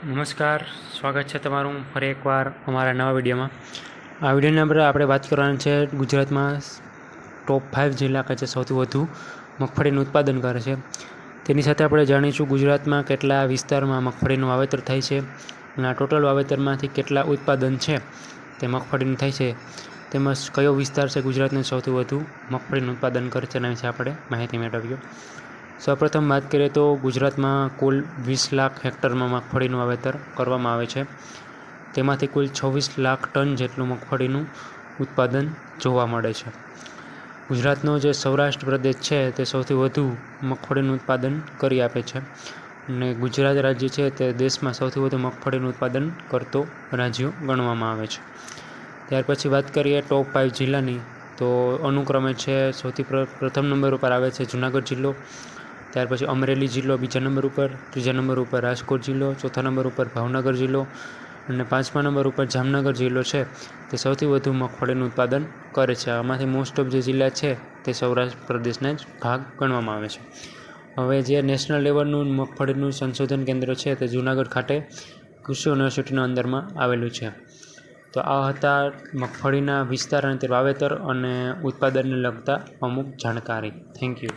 નમસ્કાર, સ્વાગત છે તમારું ફરી એકવાર અમારા નવા વિડીયોમાં. આ વિડીયોની અંદર આપણે વાત કરવાની છે ગુજરાતમાં ટોપ 5 જિલ્લા કે જે સૌથી વધુ મગફળીનું ઉત્પાદન કરે છે તેની સાથે આપણે જાણીશું ગુજરાતમાં કેટલા વિસ્તારમાં મગફળીનું વાવેતર થાય છે અને આ ટોટલ વાવેતરમાંથી કેટલા ઉત્પાદન છે તે મગફળીનું થાય છે, તેમજ કયો વિસ્તાર છે ગુજરાતનો સૌથી વધુ મગફળીનું ઉત્પાદન કરે છે એના વિશે આપણે માહિતી મેળવીએ. સૌપ્રથમ વાત કરીએ તો ગુજરાતમાં કુલ 20 લાખ હેક્ટરમાં મગફળીનું વાવેતર કરવામાં આવે છે. તેમાંથી કુલ 26 લાખ ટન જેટલું મગફળીનું ઉત્પાદન જોવા મળે છે. ગુજરાતનો જે સૌરાષ્ટ્ર પ્રદેશ છે તે સૌથી વધુ મગફળીનું ઉત્પાદન કરી આપે છે અને ગુજરાત રાજ્ય છે તે દેશમાં સૌથી વધુ મગફળીનું ઉત્પાદન કરતો રાજ્યો ગણવામાં આવે છે. ત્યાર પછી વાત કરીએ ટોપ 5 જિલ્લાની, તો અનુક્રમે છે સૌથી પ્રથમ નંબર ઉપર આવે છે જૂનાગઢ જિલ્લો, ત્યાર પછી અમરેલી જિલ્લો બીજા નંબર ઉપર, ત્રીજા નંબર ઉપર રાજકોટ જિલ્લો, ચોથા નંબર ઉપર ભાવનગર જિલ્લો અને પાંચમા નંબર ઉપર જામનગર જિલ્લો છે તે સૌથી વધુ મગફળીનું ઉત્પાદન કરે છે. આમાંથી મોસ્ટ ઓફ જે જિલ્લા છે તે સૌરાષ્ટ્ર પ્રદેશના જ ભાગ ગણવામાં આવે છે. હવે જે નેશનલ લેવલનું મગફળીનું સંશોધન કેન્દ્ર છે તે જૂનાગઢ ખાતે કૃષિ યુનિવર્સિટીના અંદરમાં આવેલું છે. તો આ હતા મગફળીના વિસ્તાર અને તે વાવેતર અને ઉત્પાદનને લગતા અમુક જાણકારી. Thank you.